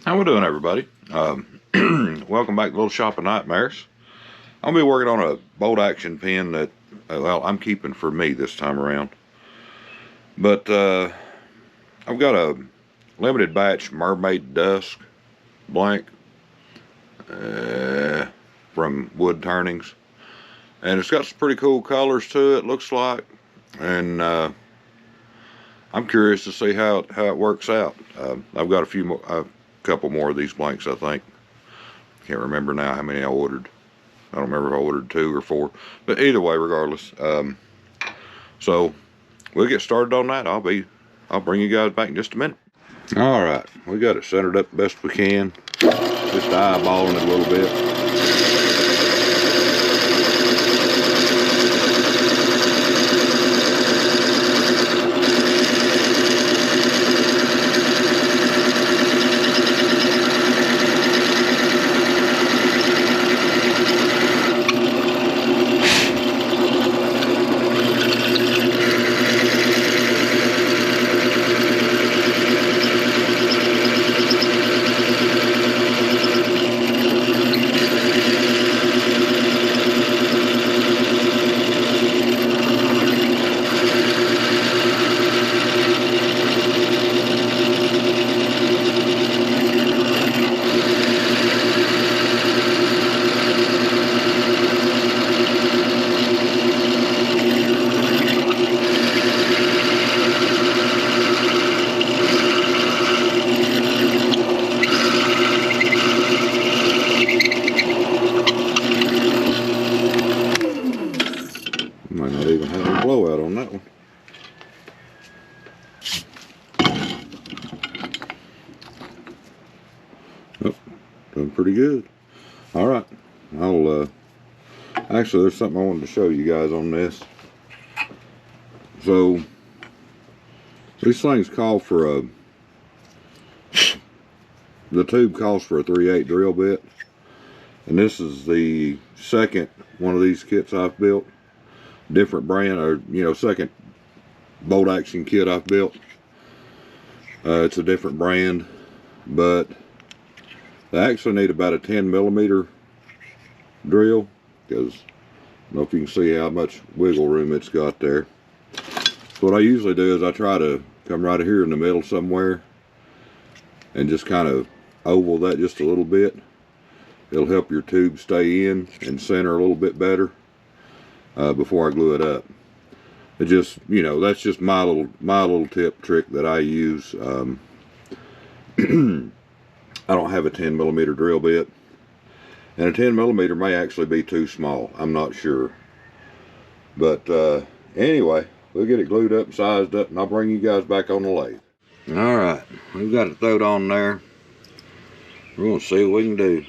How we doing, everybody? Welcome back to Little Shop of Nightmares. I'll be working on a bolt action pen that, well, I'm keeping for me this time around. But I've got a limited batch Mermaid Dusk blank from Wood Turnings, and it's got some pretty cool colors to it, looks like, and I'm curious to see how it works out. I've got a couple more of these blanks, I think. Can't remember now how many I ordered. I don't remember if I ordered 2 or 4, but either way, regardless. So we'll get started on that. I'll bring you guys back in just a minute. All right, we got it centered up the best we can. Just eyeballing it a little bit. Might not even have a blowout on that one. Oh, done pretty good. Alright, actually there's something I wanted to show you guys on this. So, these things call for the tube calls for a 3/8 drill bit. And this is the second one of these kits I've built. Different brand, or second bolt action kit I've built. It's a different brand, but they actually need about a 10mm drill, because I don't know if you can see how much wiggle room it's got there. So what I usually do is I try to come right here in the middle somewhere and just kind of oval that just a little bit. It'll help your tube stay in and center a little bit better. Before I glue it up. It just, that's just my little tip trick that I use. I don't have a 10mm drill bit, and a 10mm may actually be too small. I'm not sure, but anyway, we'll get it glued up and sized up, and I'll bring you guys back on the lathe. All right, we've got it throwed on there. We're gonna see what we can do.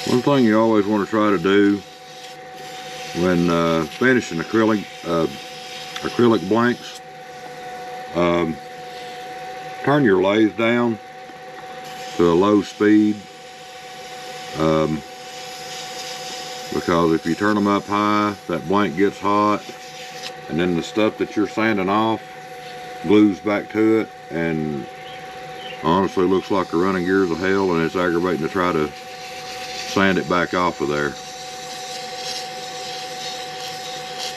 One thing you always want to try to do when finishing acrylic blanks, turn your lathe down to a low speed, because if you turn them up high, that blank gets hot, and then the stuff that you're sanding off glues back to it, and honestly looks like the running gears of hell, and it's aggravating to try to sand it back off of there,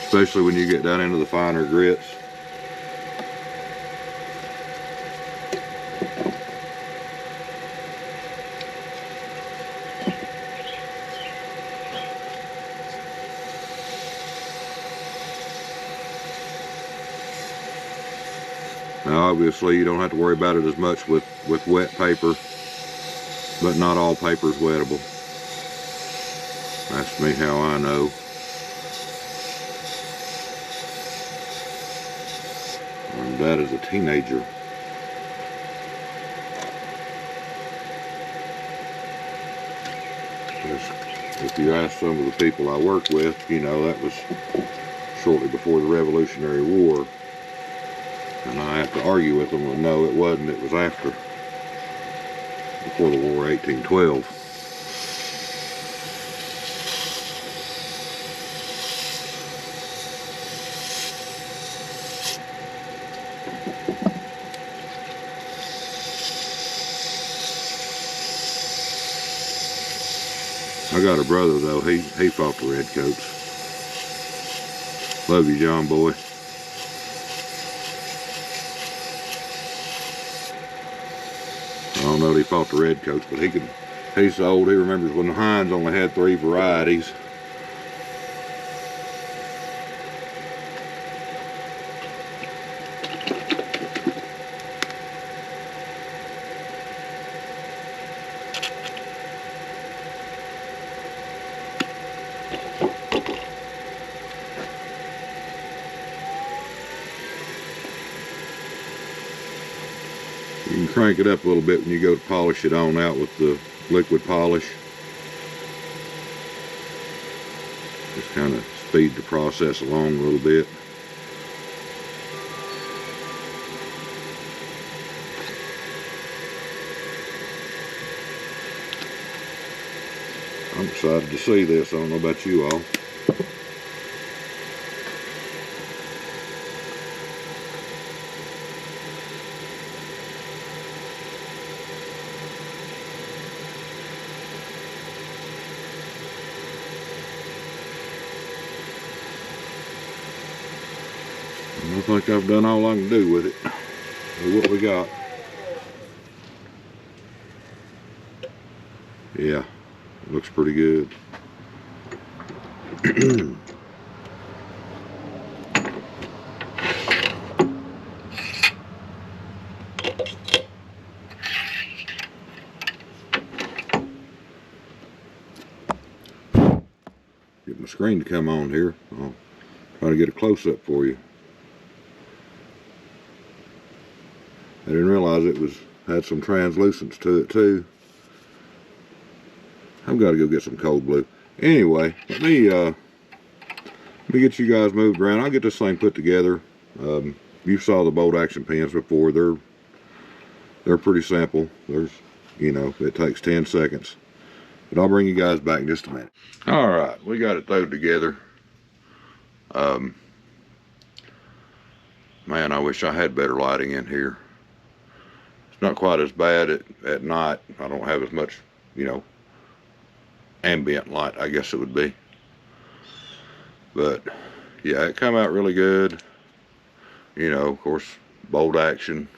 especially when you get down into the finer grits. Now obviously you don't have to worry about it as much with wet paper, but not all paper is wettable. That's me how I know. And that is a teenager. If you ask some of the people I work with, you know, that was shortly before the Revolutionary War. And I have to argue with them, and no, it wasn't. It was after, before the war, 1812. I got a brother though, he fought the redcoats. Love you, John boy. I don't know that he fought the redcoats, but he's so old he remembers when the Heinz only had 3 varieties. You can crank it up a little bit when you go to polish it on out with the liquid polish. Just kind of speed the process along a little bit. I'm excited to see this. I don't know about you all. I think I've done all I can do with it. See what we got. Yeah, looks pretty good. Get my screen to come on here. I'll try to get a close-up for you. I didn't realize it had some translucence to it too. I've got to go get some cold blue. Anyway, let me get you guys moved around. I'll get this thing put together. You saw the bolt action pins before. They're pretty simple. There's, you know, it takes 10 seconds. But I'll bring you guys back in just a minute. All right, we got it thrown together. Man, I wish I had better lighting in here. It's not quite as bad at night. I don't have as much, you know, ambient light, I guess it would be. But yeah, it come out really good. You know, of course, bolt action,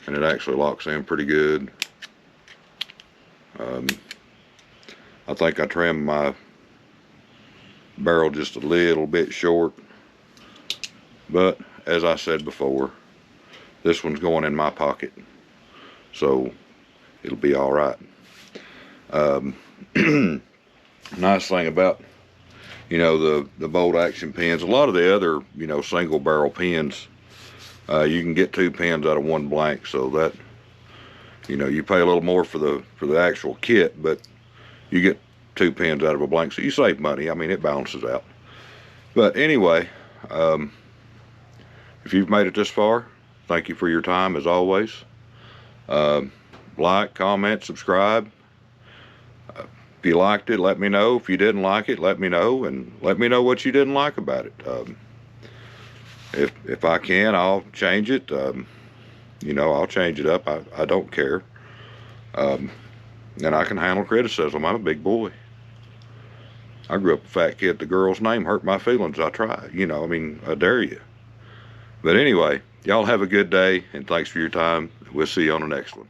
and it actually locks in pretty good. I think I trimmed my barrel just a little bit short, but as I said before, this one's going in my pocket, so it'll be all right. Nice thing about, you know, the bolt action pins, a lot of the other, you know, single barrel pins, you can get 2 pins out of 1 blank, so that You know, you pay a little more for the actual kit, but you get 2 pins out of a blank, so you save money. I mean, it balances out. But anyway, if you've made it this far, thank you for your time as always. Like, comment, subscribe. If you liked it, let me know. If you didn't like it, let me know, and let me know what you didn't like about it. If I can, I'll change it. You know, I'll change it up. I don't care. And I can handle criticism. I'm a big boy. I grew up a fat kid. The girl's name hurt my feelings. I try. You know, I mean, I dare you. But anyway, y'all have a good day, and thanks for your time. We'll see you on the next one.